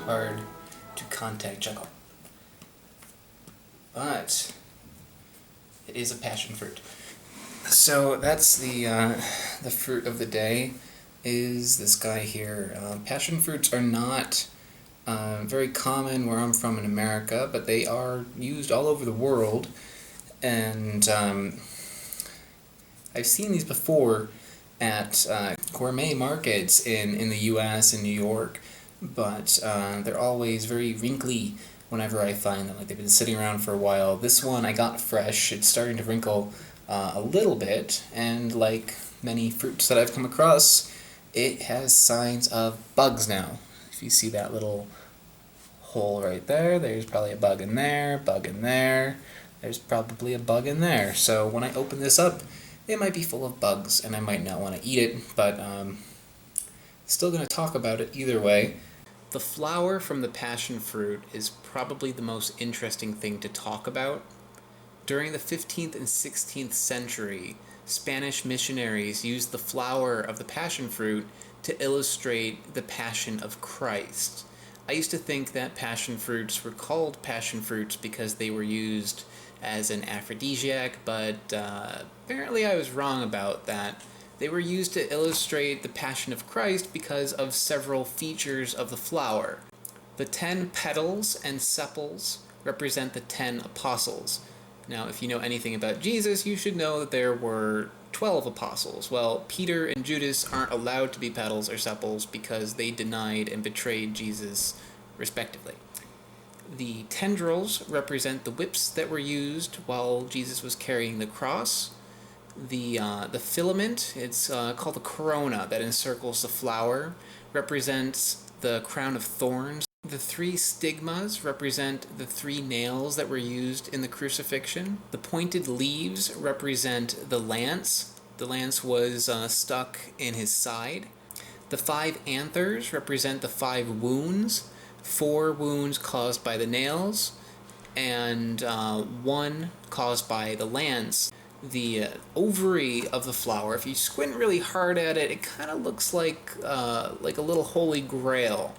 hard to contact juggle. But it is a passion fruit. So that's the fruit of the day, is this guy here. Passion fruits are not very common where I'm from in America, but they are used all over the world, and I've seen these before at gourmet markets in the US and New York, but they're always very wrinkly whenever I find them. Like, they've been sitting around for a while. This one I got fresh. It's starting to wrinkle a little bit, and like many fruits that I've come across, it has signs of bugs now. If you see that little hole right there, there's probably a bug in there, there's probably a bug in there. So when I open this up, it might be full of bugs, and I might not want to eat it, but still going to talk about it either way. The flower from the passion fruit is probably the most interesting thing to talk about. During the 15th and 16th century, Spanish missionaries used the flower of the passion fruit to illustrate the Passion of Christ. I used to think that passion fruits were called passion fruits because they were used as an aphrodisiac, but apparently I was wrong about that. They were used to illustrate the Passion of Christ because of several features of the flower. The 10 petals and sepals represent the 10 apostles. Now, if you know anything about Jesus, you should know that there were 12 apostles. Well, Peter and Judas aren't allowed to be petals or sepals because they denied and betrayed Jesus, respectively. The tendrils represent the whips that were used while Jesus was carrying the cross. The filament, it's called the corona that encircles the flower, represents the crown of thorns. The 3 stigmas represent the 3 nails that were used in the crucifixion. The pointed leaves represent the lance. The lance was stuck in his side. The 5 anthers represent the 5 wounds. 4 wounds caused by the nails, and 1 caused by the lance. The ovary of the flower, if you squint really hard at it, it kind of looks like a little holy grail.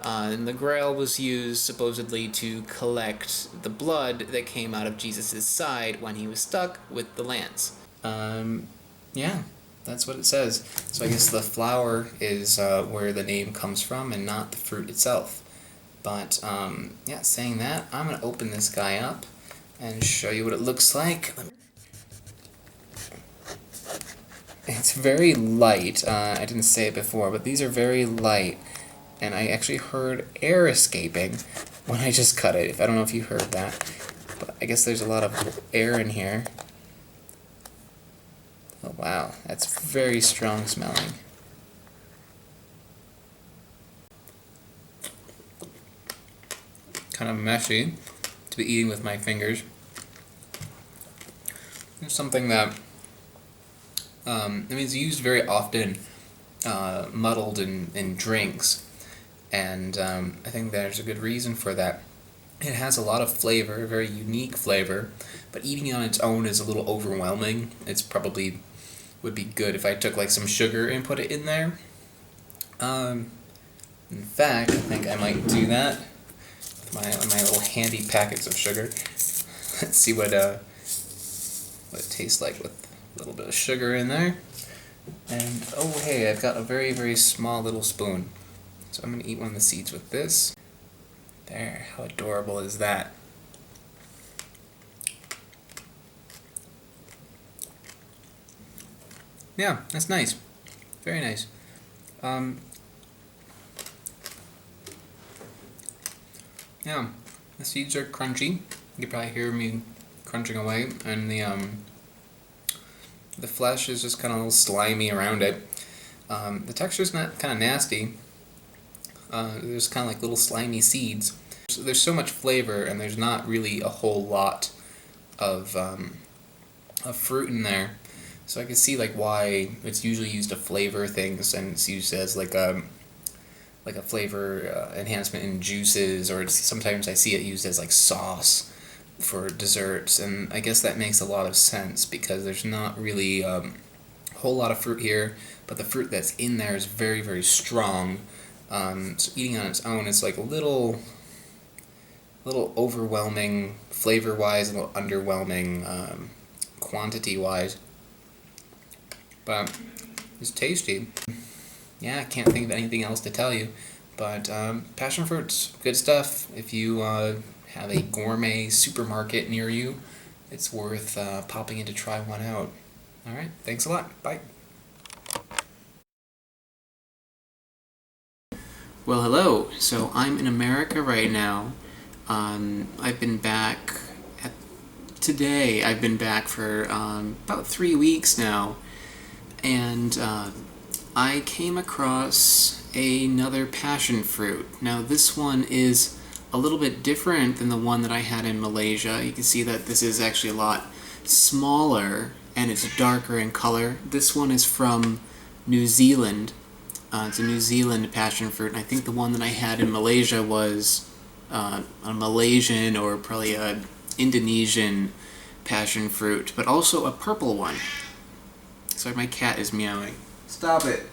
And the grail was used supposedly to collect the blood that came out of Jesus' side when he was stuck with the lance. Yeah, that's what it says. So I guess the flower is where the name comes from and not the fruit itself. But yeah, saying that, I'm going to open this guy up and show you what it looks like. It's very light. I didn't say it before, but these are very light. And I actually heard air escaping when I just cut it. I don't know if you heard that, but I guess there's a lot of air in here. Oh wow, that's very strong smelling. Kind of messy to be eating with my fingers. It's something that it's used very often, muddled in drinks. And I think there's a good reason for that. It has a lot of flavor, a very unique flavor, but eating it on its own is a little overwhelming. It's probably would be good if I took like some sugar and put it in there. In fact, I think I might do that with my little handy packets of sugar. Let's see what it tastes like with a little bit of sugar in there. And oh hey, I've got a very, very small little spoon. So I'm going to eat one of the seeds with this. There, how adorable is that? Yeah, that's nice. Very nice. Yeah, the seeds are crunchy. You can probably hear me crunching away, and the flesh is just kind of a little slimy around it. The texture's not kind of nasty. There's kind of like little slimy seeds. So there's so much flavor, and there's not really a whole lot of fruit in there. So I can see like why it's usually used to flavor things, and it's used as like a flavor enhancement in juices, or sometimes I see it used as like sauce for desserts, and I guess that makes a lot of sense because there's not really a whole lot of fruit here, but the fruit that's in there is very, very strong. So eating on its own is like a little overwhelming flavor-wise, a little underwhelming quantity-wise. But it's tasty. Yeah, I can't think of anything else to tell you. But passion fruit's good stuff. If you have a gourmet supermarket near you, it's worth popping in to try one out. All right, thanks a lot. Bye. Well, hello. So I'm in America right now. I've been back today. I've been back for about 3 weeks now, and I came across another passion fruit. Now this one is a little bit different than the one that I had in Malaysia. You can see that this is actually a lot smaller and it's darker in color. This one is from New Zealand. It's a New Zealand passion fruit, and I think the one that I had in Malaysia was a Malaysian or probably a Indonesian passion fruit, but also a purple one. Sorry, my cat is meowing. Stop it.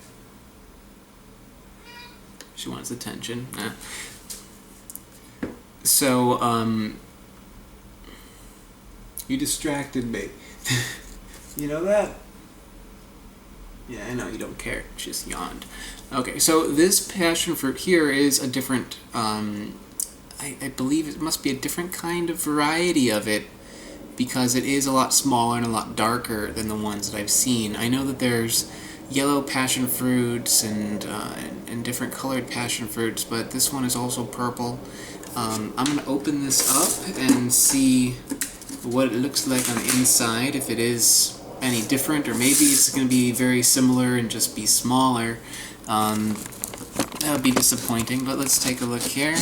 She wants attention. So, you distracted me. You know that? Yeah, I know you don't care. She just yawned. Okay, so this passion fruit here is a different, I believe it must be a different kind of variety of it, because it is a lot smaller and a lot darker than the ones that I've seen. I know that there's yellow passion fruits and different colored passion fruits, but this one is also purple. I'm going to open this up and see what it looks like on the inside, if it is any different, or maybe it's going to be very similar and just be smaller. That would be disappointing, but let's take a look here.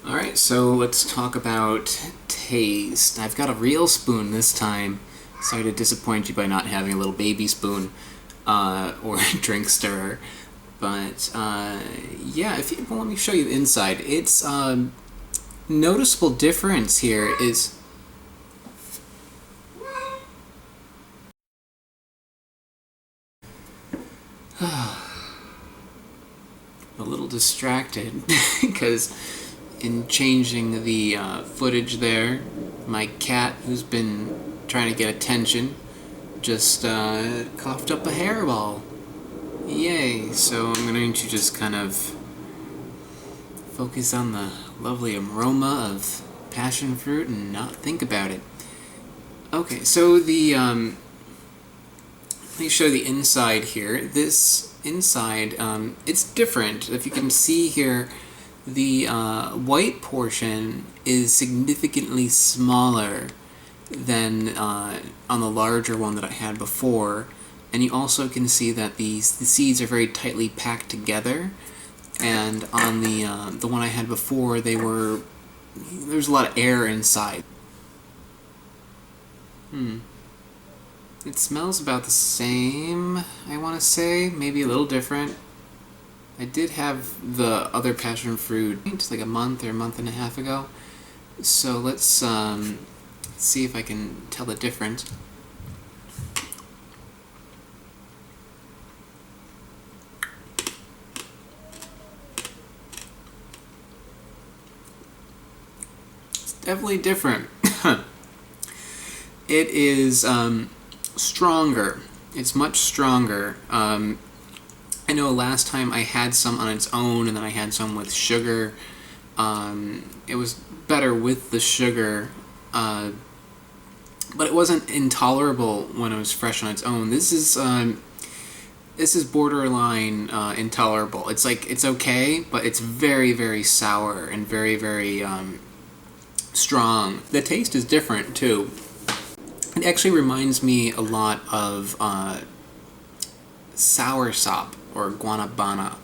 Alright, so let's talk about taste. I've got a real spoon this time. Sorry to disappoint you by not having a little baby spoon or a drink stirrer. But yeah, well, let me show you the inside. It's noticeable difference here is a little distracted because in changing the footage there, my cat, who's been trying to get attention, just coughed up a hairball. Yay! So I'm going to just kind of focus on the lovely aroma of passion fruit and not think about it. Okay, so the let me show the inside here. This inside, it's different. If you can see here, the white portion is significantly smaller than on the larger one that I had before. And you also can see that the seeds are very tightly packed together, and on the one I had before, there's a lot of air inside. It smells about the same, I want to say, maybe a little different. I did have the other passion fruit just like a month or a month and a half ago, so let's see if I can tell the difference. Definitely different. It is stronger. It's much stronger. I know last time I had some on its own and then I had some with sugar. It was better with the sugar, but it wasn't intolerable when it was fresh on its own. This is borderline intolerable. It's like, it's okay, but it's very, very sour and very, very strong. The taste is different too. It actually reminds me a lot of soursop or guanabana.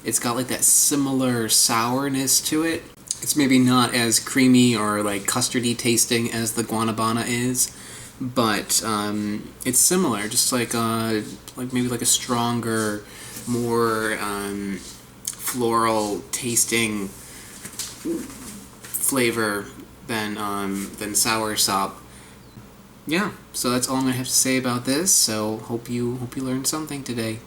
It's got like that similar sourness to it. It's maybe not as creamy or like custardy tasting as the guanabana is, but it's similar, just like maybe like a stronger, more floral tasting flavor than soursop. yeah, so that's all I'm gonna have to say about this. So hope you learned something today.